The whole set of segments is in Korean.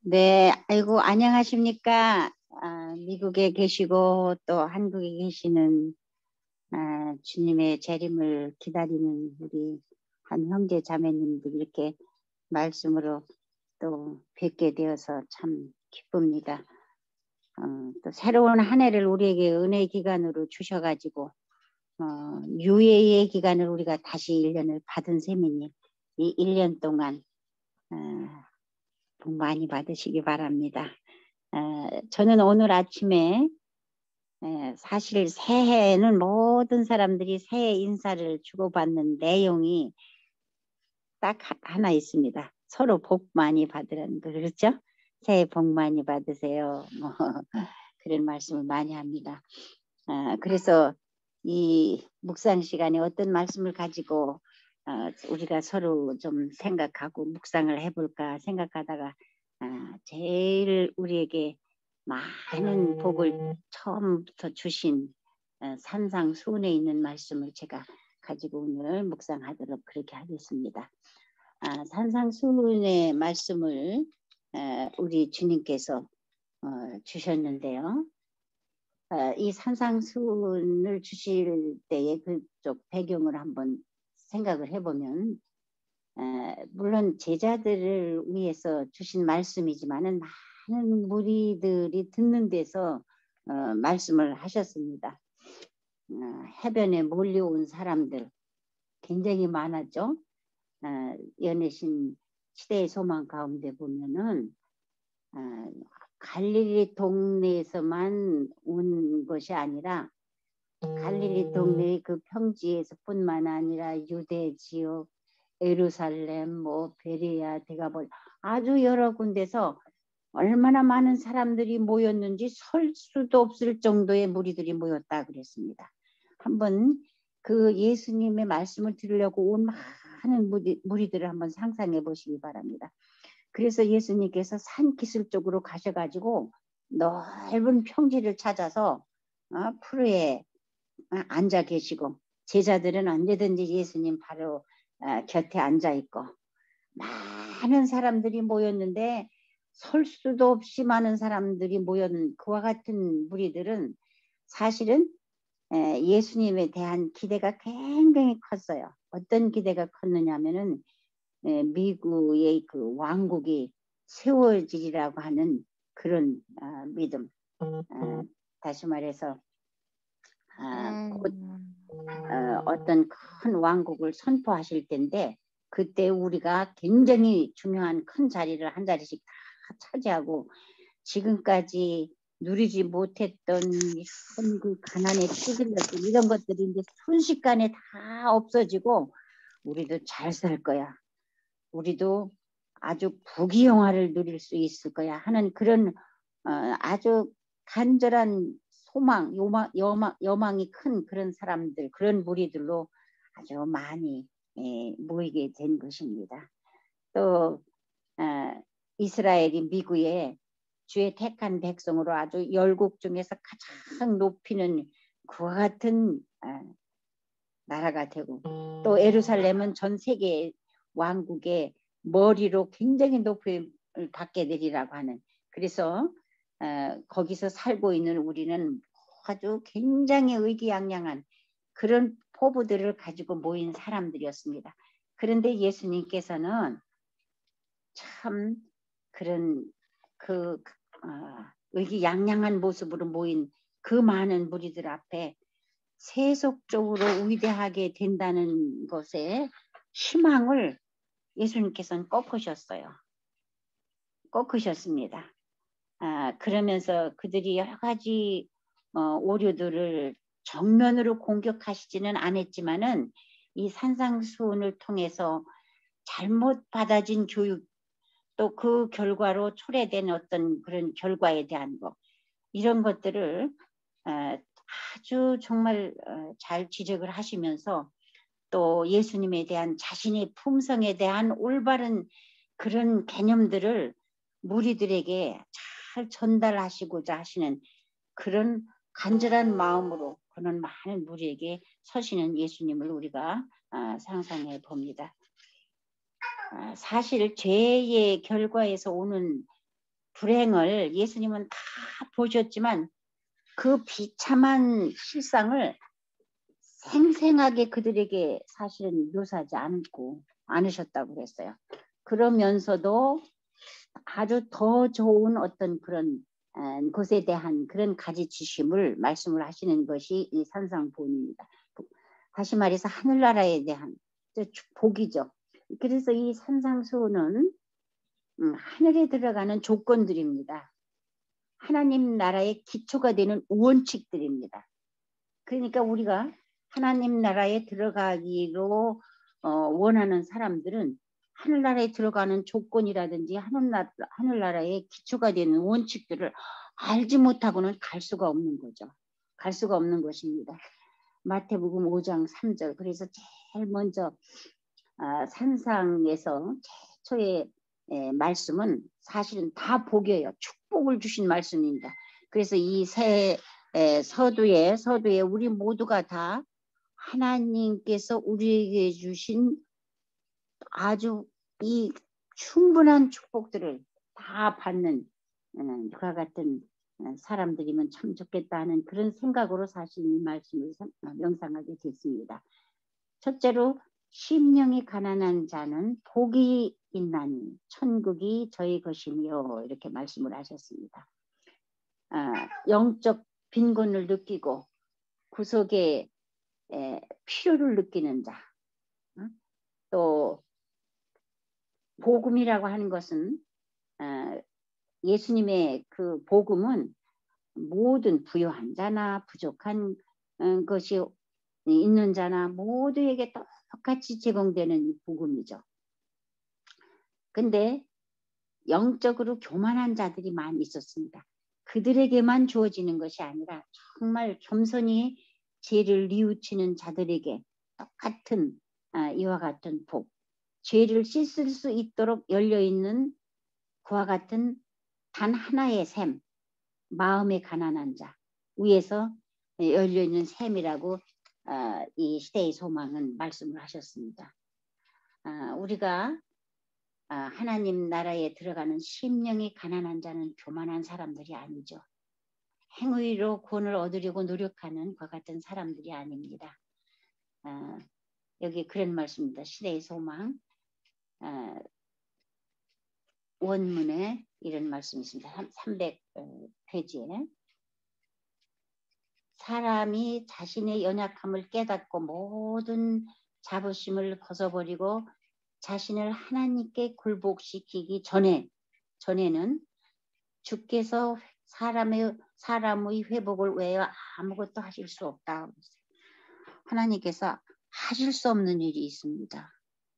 네, 아이고, 안녕하십니까. 미국에 계시고 또 한국에 계시는 주님의 재림을 기다리는 우리 한 형제 자매님들 이렇게 말씀으로 또 뵙게 되어서 참 기쁩니다. 또 새로운 한 해를 우리에게 은혜 기간으로 주셔가지고 유예의 기간을 우리가 다시 1년을 받은 셈이니 이 1년 동안 어, 복 많이 받으시기 바랍니다. 저는 오늘 아침에 사실 새해에는 모든 사람들이 새해 인사를 주고받는 내용이 딱 하나 있습니다. 서로 복 많이 받으라는 거 그렇죠? 새해 복 많이 받으세요. 뭐 그런 말씀을 많이 합니다. 그래서 이 묵상 시간에 어떤 말씀을 가지고 우리가 서로 좀 생각하고 묵상을 해볼까 생각하다가 제일 우리에게 많은 복을 처음부터 주신 산상수훈에 있는 말씀을 제가 가지고 오늘 묵상하도록 그렇게 하겠습니다. 산상수훈의 말씀을 우리 주님께서 주셨는데요. 이 산상수훈을 주실 때의 그쪽 배경을 한번 생각을 해보면 물론 제자들을 위해서 주신 말씀이지만은 많은 무리들이 듣는 데서 말씀을 하셨습니다. 해변에 몰려온 사람들 굉장히 많았죠. 연애신 시대의 소망 가운데 보면은 갈릴리 동네에서만 온 것이 아니라 갈릴리 동네의 그 평지에서뿐만 아니라 유대 지역, 예루살렘, 뭐 베레아, 데가볼 아주 여러 군데서 얼마나 많은 사람들이 모였는지 설 수도 없을 정도의 무리들이 모였다 그랬습니다. 한번 그 예수님의 말씀을 들으려고 온 많은 무리들을 한번 상상해 보시기 바랍니다. 그래서 예수님께서 산기슭 쪽으로 가셔가지고 넓은 평지를 찾아서 푸르에 앉아 계시고 제자들은 언제든지 예수님 바로 곁에 앉아 있고 많은 사람들이 모였는데 설 수도 없이 많은 사람들이 모였는 그와 같은 무리들은 사실은 예수님에 대한 기대가 굉장히 컸어요. 어떤 기대가 컸느냐면은 미국의 그 왕국이 세워지리라고 하는 그런 믿음. 다시 말해서 곧 어떤 큰 왕국을 선포하실 텐데 그때 우리가 굉장히 중요한 큰 자리를 한 자리씩 다 차지하고 지금까지 누리지 못했던 그 가난에 찌들렸던 이런 것들이 이제 순식간에 다 없어지고 우리도 잘 살 거야. 우리도 아주 부귀영화를 누릴 수 있을 거야 하는 그런 아주 간절한 소망, 여망이 큰 그런 사람들, 그런 무리들로 아주 많이 모이게 된 것입니다. 또 이스라엘이 미국에 주의 택한 백성으로 아주 열국 중에서 가장 높이는 그와 같은 나라가 되고 또 예루살렘은 전 세계 왕국의 머리로 굉장히 높임을 받게 되리라고 하는 그래서 거기서 살고 있는 우리는 아주 굉장히 의기양양한 그런 포부들을 가지고 모인 사람들이었습니다. 그런데 예수님께서는 참 그런 그 의기양양한 모습으로 모인 그 많은 무리들 앞에 세속적으로 위대하게 된다는 것에 희망을 예수님께서는 꺾으셨어요. 꺾으셨습니다. 그러면서 그들이 여러 가지 오류들을 정면으로 공격하시지는 않았지만은 이 산상수훈을 통해서 잘못 받아진 교육 또 그 결과로 초래된 어떤 그런 결과에 대한 거 이런 것들을 아주 정말 잘 지적을 하시면서 또 예수님에 대한 자신의 품성에 대한 올바른 그런 개념들을 무리들에게 잘 전달하시고자 하시는 그런 간절한 마음으로 그런 많은 무리에게 서시는 예수님을 우리가 상상해 봅니다. 사실 죄의 결과에서 오는 불행을 예수님은 다 보셨지만 그 비참한 실상을 생생하게 그들에게 사실은 묘사하지 않으셨다고 그랬어요. 그러면서도 아주 더 좋은 어떤 그런 것에 대한 그런 가지치심을 말씀을 하시는 것이 이 산상보훈입니다. 다시 말해서 하늘나라에 대한 복이죠. 그래서 이 산상수훈은 하늘에 들어가는 조건들입니다. 하나님 나라의 기초가 되는 원칙들입니다. 그러니까 우리가 하나님 나라에 들어가기로 원하는 사람들은 하늘나라에 들어가는 조건이라든지 하늘나라의 기초가 되는 원칙들을 알지 못하고는 갈 수가 없는 거죠. 갈 수가 없는 것입니다. 마태복음 5장 3절. 그래서 제일 먼저 산상에서 최초의 말씀은 사실은 다 복이에요. 축복을 주신 말씀입니다. 그래서 이 새 서두에 우리 모두가 다 하나님께서 우리에게 주신 아주 이 충분한 축복들을 다 받는 그와 같은 사람들이면 참 좋겠다 하는 그런 생각으로 사실 이 말씀을 명상하게 됐습니다. 첫째로 심령이 가난한 자는 복이 있나니 천국이 저희 것이며 이렇게 말씀을 하셨습니다. 영적 빈곤을 느끼고 구속의 필요를 느끼는 자, 또 복음이라고 하는 것은 예수님의 그 복음은 모든 부유한 자나 부족한 것이 있는 자나 모두에게 똑같이 제공되는 복음이죠. 근데 영적으로 교만한 자들이 많이 있었습니다. 그들에게만 주어지는 것이 아니라 정말 겸손히 죄를 뉘우치는 자들에게 똑같은 이와 같은 복, 죄를 씻을 수 있도록 열려있는 그와 같은 단 하나의 샘, 마음의 가난한 자 위에서 열려있는 샘이라고 이 시대의 소망은 말씀을 하셨습니다. 우리가 하나님 나라에 들어가는 심령이 가난한 자는 교만한 사람들이 아니죠. 행위로 구원을 얻으려고 노력하는 그 같은 사람들이 아닙니다. 여기 그런 말씀입니다. 시대의 소망 원문에 이런 말씀이 있습니다. 300페이지에 사람이 자신의 연약함을 깨닫고 모든 자부심을 벗어버리고 자신을 하나님께 굴복시키기 전에는 주께서 사람의 회복을 외에 아무것도 하실 수 없다. 하나님께서 하실 수 없는 일이 있습니다.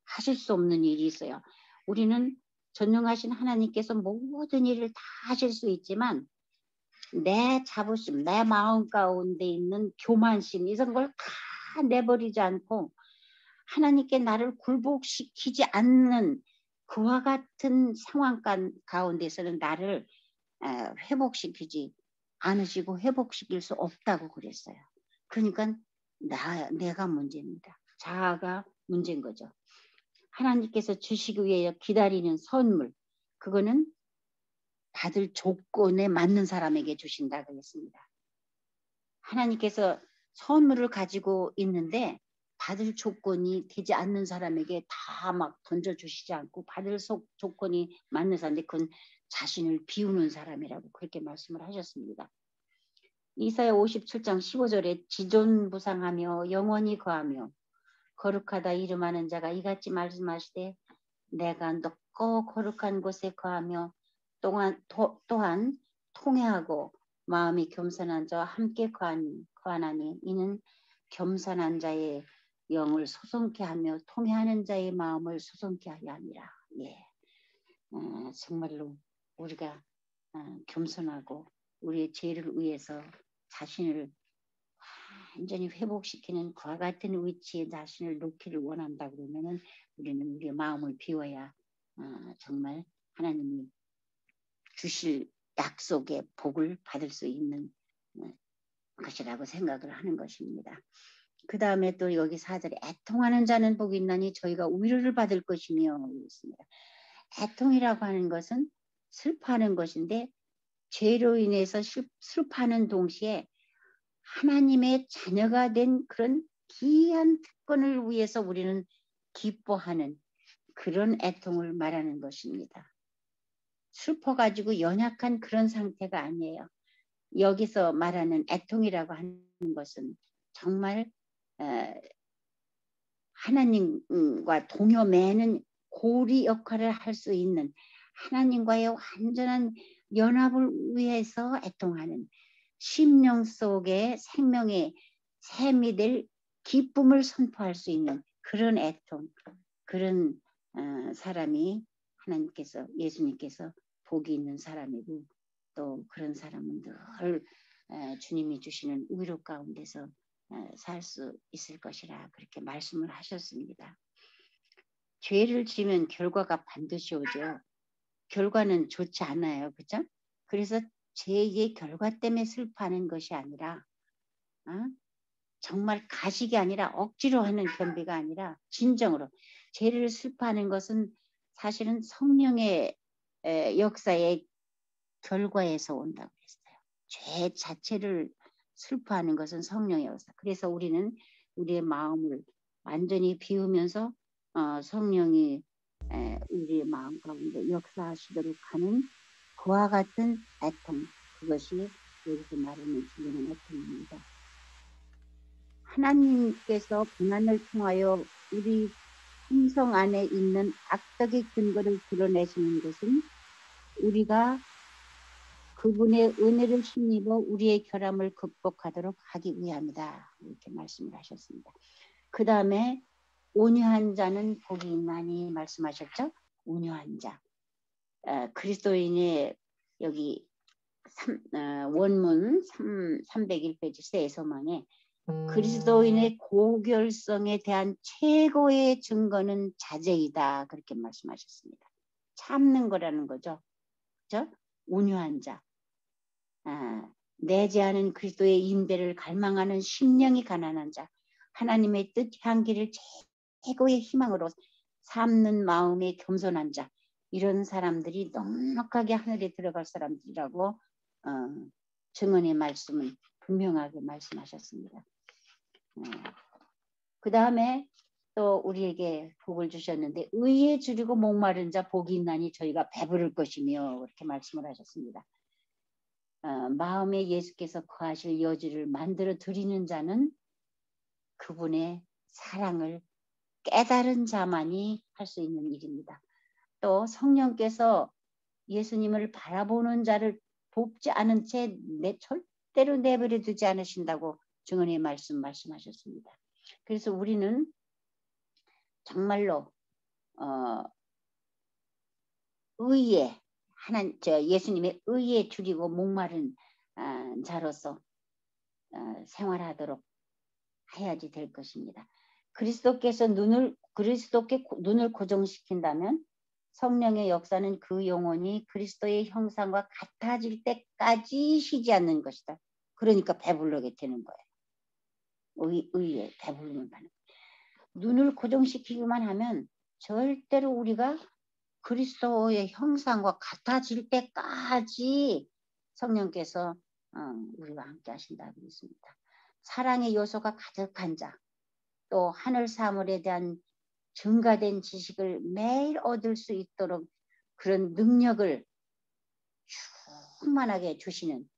하실 수 없는 일이 있어요. 우리는 전능하신 하나님께서 모든 일을 다 하실 수 있지만 내 자부심, 내 마음 가운데 있는 교만심 이런 걸 다 내버리지 않고 하나님께 나를 굴복시키지 않는 그와 같은 상황 가운데서는 나를 회복시키지 않으시고 회복시킬 수 없다고 그랬어요. 그러니까 내가 문제입니다. 자아가 문제인 거죠. 하나님께서 주시기 위해 기다리는 선물, 그거는 받을 조건에 맞는 사람에게 주신다 그랬습니다. 하나님께서 선물을 가지고 있는데 받을 조건이 되지 않는 사람에게 다 막 던져주시지 않고 받을 조건이 맞는 사람인데 그건 자신을 비우는 사람이라고 그렇게 말씀을 하셨습니다. 이사야 57장 15절에 지존부상하며 영원히 거하며 거룩하다 이름하는 자가 이같이 말씀하시되 내가 높고 거룩한 곳에 거하며 또한 통회하고 마음이 겸손한 자와 함께 거하나니 이는 겸손한 자의 영을 소송케 하며 통회하는 자의 마음을 소송케 하려 함이라. 예. 정말로 우리가 겸손하고 우리의 죄를 위해서 자신을 완전히 회복시키는 그와 같은 위치에 자신을 놓기를 원한다 그러면은 우리는 우리의 마음을 비워야 정말 하나님이 주실 약속의 복을 받을 수 있는 것이라고 생각을 하는 것입니다. 그 다음에 또 여기 4절에 애통하는 자는 복이 있나니 저희가 위로를 받을 것이며 있습니다. 애통이라고 하는 것은 슬퍼하는 것인데 죄로 인해서 슬퍼하는 동시에 하나님의 자녀가 된 그런 귀한 특권을 위해서 우리는 기뻐하는 그런 애통을 말하는 것입니다. 슬퍼가지고 연약한 그런 상태가 아니에요. 여기서 말하는 애통이라고 하는 것은 정말 하나님과 동요매는 고리 역할을 할 수 있는 하나님과의 완전한 연합을 위해서 애통하는 심령 속에 생명의 샘이 될 기쁨을 선포할 수 있는 그런 애통, 그런 사람이 하나님께서 예수님께서 복이 있는 사람이고 또 그런 사람은 늘 주님이 주시는 위로 가운데서 살 수 있을 것이라 그렇게 말씀을 하셨습니다. 죄를 지면 결과가 반드시 오죠. 결과는 좋지 않아요. 그렇죠? 그래서 죄의 결과 때문에 슬퍼하는 것이 아니라 정말 가식이 아니라 억지로 하는 겸비가 아니라 진정으로 죄를 슬퍼하는 것은 사실은 성령의 역사의 결과에서 온다고 했어요. 죄 자체를 슬퍼하는 것은 성령의 역사. 그래서 우리는 우리의 마음을 완전히 비우면서 성령이 우리의 마음 가운데 역사하시도록 하는 그와 같은 애통, 그것이 여기서 말하는 진정한 애통입니다. 하나님께서 고난을 통하여 우리 심성 안에 있는 악덕의 근거를 드러내시는 것은 우리가 그분의 은혜를 힘입어 우리의 결함을 극복하도록 하기 위함이다. 이렇게 말씀을 하셨습니다. 그 다음에 온유한 자는 복이 있나니 말씀하셨죠. 온유한 자. 그리스도인의 여기 원문 301페이지 새 소망에 그리스도인의 고결성에 대한 최고의 증거는 자제이다. 그렇게 말씀하셨습니다. 참는 거라는 거죠. 그렇죠? 온유한 자. 내재하는 그리스도의 임대를 갈망하는 심령이 가난한 자. 하나님의 뜻 향기를 최고의 희망으로 삼는 마음에 겸손한 자. 이런 사람들이 넉넉하게 하늘에 들어갈 사람들이라고 증언의 말씀은 분명하게 말씀하셨습니다. 그 다음에 또 우리에게 복을 주셨는데 의에 줄이고 목마른 자 복이 있나니 저희가 배부를 것이며 그렇게 말씀을 하셨습니다. 마음에 예수께서 거하실 여지를 만들어 드리는 자는 그분의 사랑을 깨달은 자만이 할 수 있는 일입니다. 또 성령께서 예수님을 바라보는 자를 돕지 않은 채 절대로 내버려 두지 않으신다고 증언의 말씀하셨습니다. 그래서 우리는 정말로 의에 예수님의 의에 줄이고 목마른 자로서 생활하도록 해야지 될 것입니다. 그리스도께 눈을 고정시킨다면 성령의 역사는 그 영혼이 그리스도의 형상과 같아질 때까지 쉬지 않는 것이다. 그러니까 배부르게 되는 거예요. 의에 배부르는 거예요. 눈을 고정시키기만 하면 절대로 우리가 그리스도의 형상과 같아질 때까지 성령께서 우리와 함께 하신다고 믿습니다. 사랑의 요소가 가득한 자, 또 하늘 사물에 대한 증가된 지식을 매일 얻을 수 있도록 그런 능력을 충만하게 주시는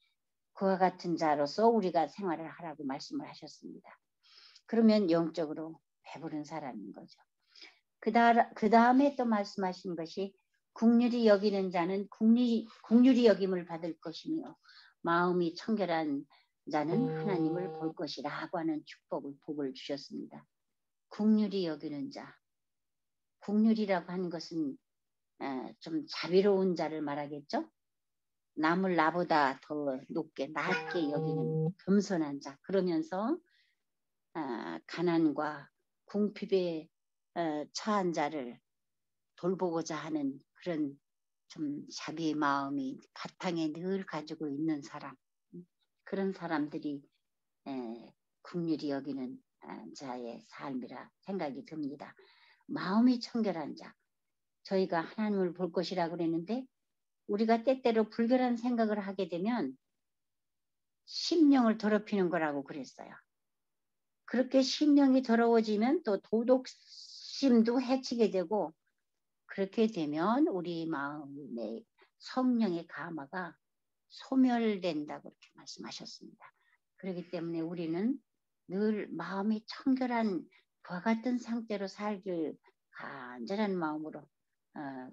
그와 같은 자로서 우리가 생활을 하라고 말씀을 하셨습니다. 그러면 영적으로 배부른 사람인 거죠. 그 다음에 또 말씀하신 것이 긍휼히 여기는 자는 긍휼히 여김을 받을 것이며 마음이 청결한 자는 하나님을 볼 것이라고 하는 복을 주셨습니다. 긍휼히 여기는 자. 긍휼이라고 하는 것은 좀 자비로운 자를 말하겠죠. 남을 나보다 더 낮게 여기는 겸손한 자. 그러면서 가난과 궁핍에 처한 자를 돌보고자 하는 그런 좀 자비의 마음이 바탕에 늘 가지고 있는 사람, 그런 사람들이 긍휼히 여기는 자의 삶이라 생각이 듭니다. 마음이 청결한 자, 저희가 하나님을 볼 것이라 그랬는데 우리가 때때로 불결한 생각을 하게 되면 심령을 더럽히는 거라고 그랬어요. 그렇게 심령이 더러워지면 또 도덕심도 해치게 되고, 그렇게 되면 우리 마음의 성령의 감화가 소멸된다고 그렇게 말씀하셨습니다. 그렇기 때문에 우리는 늘 마음이 청결한 그와 같은 상태로 살길 간절한 마음으로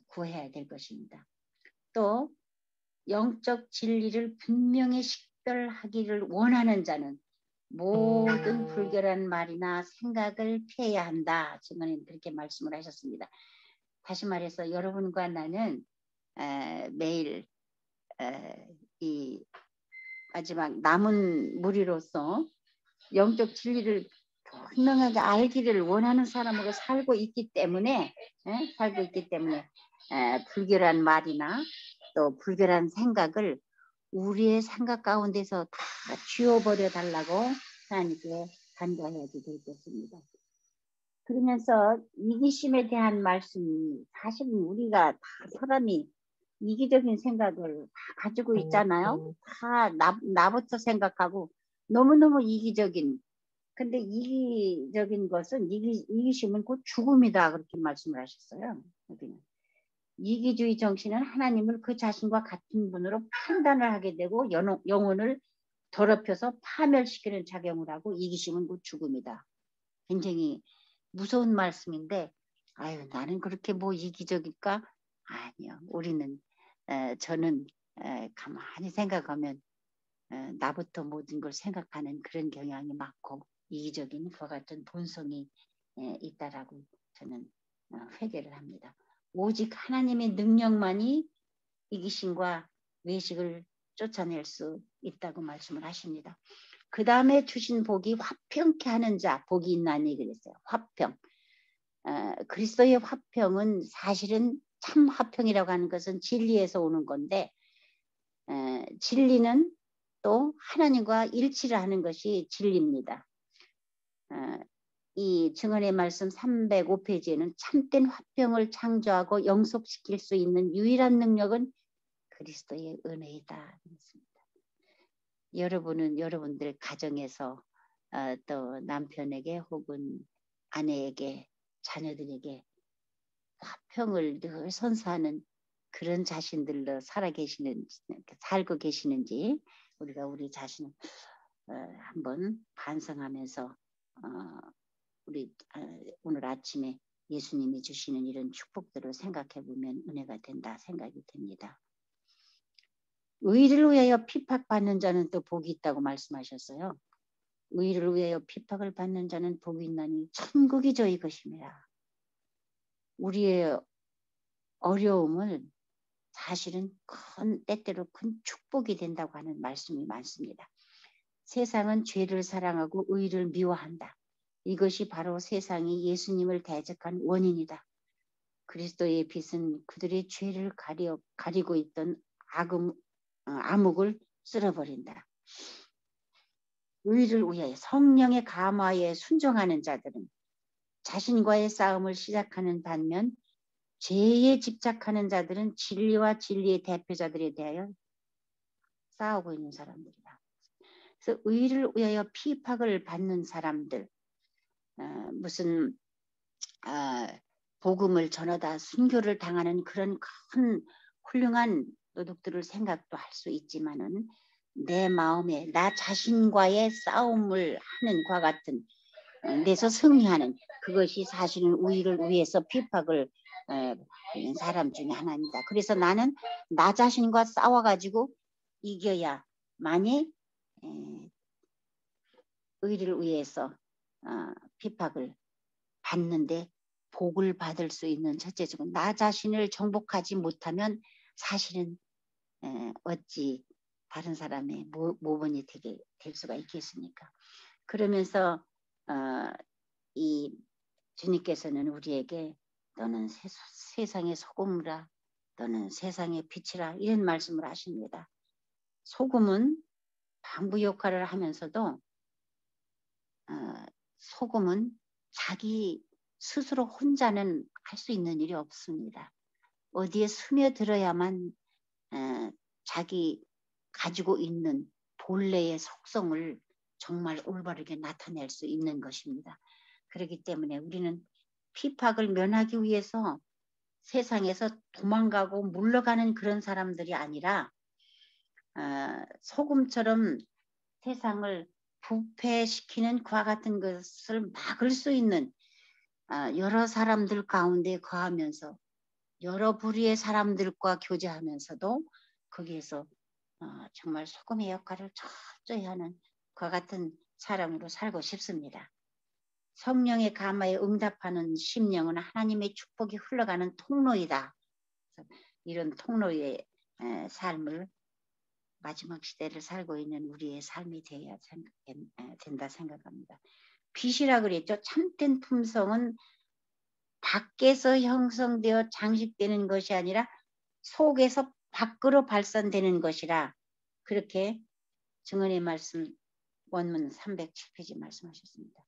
구해야 될 것입니다. 또 영적 진리를 분명히 식별하기를 원하는 자는 모든 불결한 말이나 생각을 피해야 한다. 주님은 그렇게 말씀을 하셨습니다. 다시 말해서 여러분과 나는 매일 이 마지막 남은 무리로서 영적 진리를 분명하게 알기를 원하는 사람으로 살고 있기 때문에 불결한 말이나 또 불결한 생각을 우리의 생각 가운데서 다 지워버려 달라고 하나님께 간구해야지 되겠습니다. 그러면서 이기심에 대한 말씀이 사실은 우리가 다 사람이 이기적인 생각을 다 가지고 있잖아요. 다 나부터 생각하고 너무너무 이기적인. 근데 이기적인 것은 이기심은 곧 죽음이다 그렇게 말씀을 하셨어요. 여기는. 이기주의 정신은 하나님을 그 자신과 같은 분으로 판단을 하게 되고 영혼을 더럽혀서 파멸시키는 작용을 하고 이기심은 곧 죽음이다. 굉장히 무서운 말씀인데 아유 나는 그렇게 뭐 이기적일까? 아니요. 우리는 저는 가만히 생각하면 나부터 모든 걸 생각하는 그런 경향이 많고 이기적인 그와 같은 본성이 있다라고 저는 회개를 합니다. 오직 하나님의 능력만이 이기심과 외식을 쫓아낼 수 있다고 말씀을 하십니다. 그 다음에 주신 복이 화평케 하는 자, 복이 있나니 그랬어요. 화평. 그리스도의 화평은 사실은 참 화평이라고 하는 것은 진리에서 오는 건데 진리는 또 하나님과 일치를 하는 것이 진리입니다. 이 증언의 말씀 305페이지에는 참된 화평을 창조하고 영속시킬 수 있는 유일한 능력은 그리스도의 은혜이다. 여러분은 여러분들 가정에서 또 남편에게 혹은 아내에게 자녀들에게 화평을 늘 선사하는 그런 자신들로 살고 계시는지 우리가 우리 자신을 한번 반성하면서 우리 오늘 아침에 예수님이 주시는 이런 축복들을 생각해 보면 은혜가 된다 생각이 됩니다. 의를 위하여 핍박받는 자는 또 복이 있다고 말씀하셨어요. 의를 위하여 핍박을 받는 자는 복이 있나니 천국이 저희 것입니다. 우리의 어려움을 사실은 때때로 큰 축복이 된다고 하는 말씀이 많습니다. 세상은 죄를 사랑하고 의를 미워한다. 이것이 바로 세상이 예수님을 대적한 원인이다. 그리스도의 빛은 그들의 죄를 가리고 있던 암흑을 쓸어버린다. 의를 위하여 성령의 감화에 순종하는 자들은 자신과의 싸움을 시작하는 반면 죄에 집착하는 자들은 진리와 진리의 대표자들에 대하여 싸우고 있는 사람들이다. 그래서 의를 위하여 핍박을 받는 사람들, 무슨 복음을 전하다 순교를 당하는 그런 큰 훌륭한 도둑들을 생각도 할 수 있지만은 내 마음에 나 자신과의 싸움을 하는 과 같은 데서 승리하는 그것이 사실은 의를 위해서 핍박을 받는 사람 중에 하나입니다. 그래서 나는 나 자신과 싸워가지고 이겨야만이 의를 위해서 핍박을 받는데 복을 받을 수 있는 첫째적은 나 자신을 정복하지 못하면 사실은 어찌 다른 사람의 모범이 되게 될 수가 있겠습니까? 그러면서 이 주님께서는 우리에게 너는 세상의 소금이라 너는 세상의 빛이라 이런 말씀을 하십니다. 소금은 방부 역할을 하면서도 소금은 자기 스스로 혼자는 할 수 있는 일이 없습니다. 어디에 스며들어야만 자기 가지고 있는 본래의 속성을 정말 올바르게 나타낼 수 있는 것입니다. 그렇기 때문에 우리는 핍박을 면하기 위해서 세상에서 도망가고 물러가는 그런 사람들이 아니라 소금처럼 세상을 부패시키는 그와 같은 것을 막을 수 있는 여러 사람들 가운데 거하면서 여러 부류의 사람들과 교제하면서도 거기에서 정말 소금의 역할을 철저히 하는 그와 같은 사람으로 살고 싶습니다. 성령의 감화에 응답하는 심령은 하나님의 축복이 흘러가는 통로이다. 이런 통로의 삶을 마지막 시대를 살고 있는 우리의 삶이 되어야 된다 생각합니다. 빛이라 그랬죠. 참된 품성은 밖에서 형성되어 장식되는 것이 아니라 속에서 밖으로 발산되는 것이라 그렇게 증언의 말씀 원문 307페이지 말씀하셨습니다.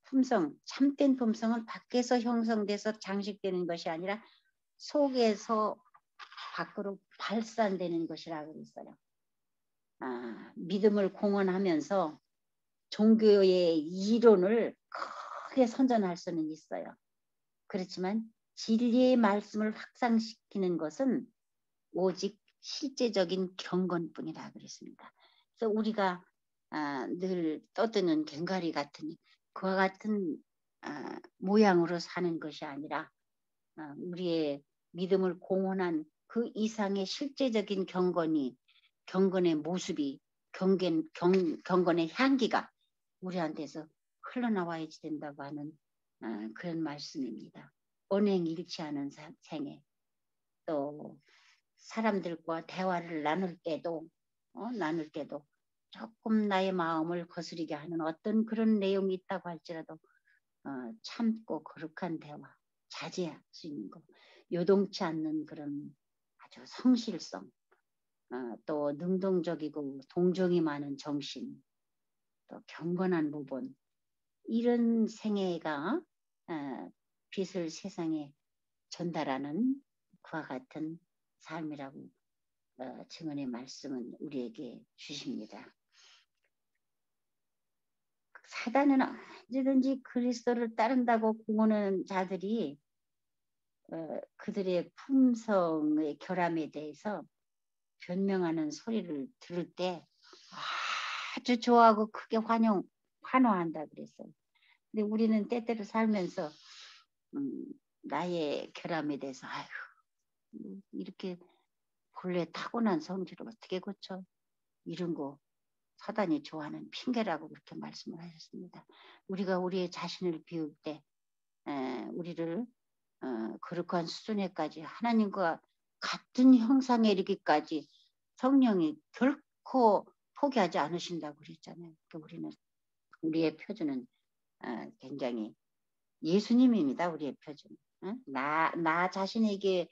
품성, 참된 품성은 밖에서 형성돼서 장식되는 것이 아니라 속에서 밖으로 발산되는 것이라 그랬어요. 믿음을 공언하면서 종교의 이론을 크게 선전할 수는 있어요. 그렇지만 진리의 말씀을 확산시키는 것은 오직 실제적인 경건뿐이라 그랬습니다. 그래서 우리가 늘 떠드는 괭가리 같은 그와 같은 모양으로 사는 것이 아니라 우리의 믿음을 공언한 그 이상의 실제적인 경건의 모습이 경건의 향기가 우리한테서 흘러나와야 된다고 하는 그런 말씀입니다. 언행일치하는 생애, 또 사람들과 대화를 나눌 때도 조금 나의 마음을 거스르게 하는 어떤 그런 내용이 있다고 할지라도 참고 거룩한 대화, 자제할 수 있는 것, 요동치 않는 그런 아주 성실성, 또 능동적이고 동정이 많은 정신, 또 경건한 부분, 이런 생애가 빛을 세상에 전달하는 그와 같은 삶이라고 증언의 말씀은 우리에게 주십니다. 사단은 언제든지 그리스도를 따른다고 공언하는 자들이 그들의 품성의 결함에 대해서 변명하는 소리를 들을 때 아주 좋아하고 크게 환호한다 그랬어요. 근데 우리는 때때로 살면서 나의 결함에 대해서 아휴 이렇게 본래 타고난 성질을 어떻게 고쳐? 이런 거 사단이 좋아하는 핑계라고 그렇게 말씀을 하셨습니다. 우리가 우리의 자신을 비울 때 우리를 거룩한 수준에까지 하나님과 같은 형상에 이르기까지 성령이 결코 포기하지 않으신다고 그랬잖아요. 우리는 우리의 표준은 굉장히 예수님입니다. 우리의 표준. 나 자신에게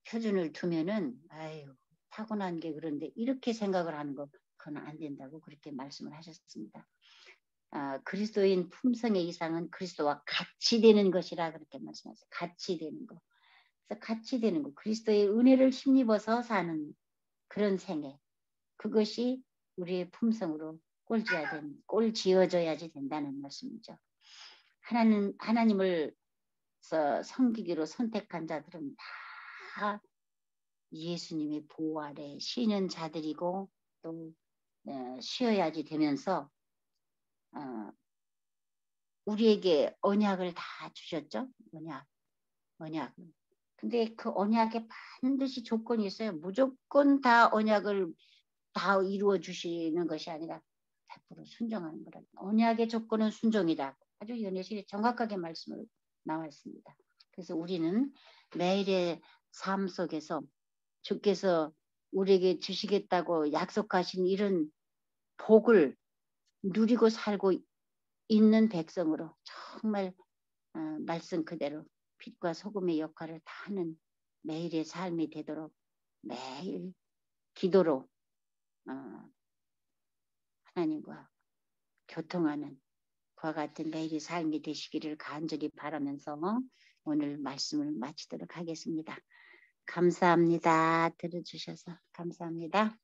표준을 두면은 아유 타고난 게 그런데 이렇게 생각을 하는 거 그건 안 된다고 그렇게 말씀을 하셨습니다. 그리스도인 품성의 이상은 그리스도와 같이 되는 것이라 그렇게 말씀하셨어요. 같이 되는 거. 그래서 같이 되는 거. 그리스도의 은혜를 힘입어서 사는 그런 생애. 그것이 우리의 품성으로 꼴지어져야지 된다는 말씀이죠. 하나님을 섬기기로 선택한 자들은 다 예수님의 보호 아래 쉬는 자들이고 또 쉬어야지 되면서 우리에게 언약을 다 주셨죠. 언약. 근데 그 언약에 반드시 조건이 있어요. 무조건 다 언약을 다 이루어 주시는 것이 아니라 100% 순종하는 거라. 언약의 조건은 순종이다. 아주 연예실에 정확하게 말씀을 나와 있습니다. 그래서 우리는 매일의 삶 속에서 주께서 우리에게 주시겠다고 약속하신 이런 복을 누리고 살고 있는 백성으로 정말 말씀 그대로 빛과 소금의 역할을 다 하는 매일의 삶이 되도록 매일 기도로 하나님과 교통하는 그와 같은 매일의 삶이 되시기를 간절히 바라면서 오늘 말씀을 마치도록 하겠습니다. 감사합니다. 들어주셔서 감사합니다.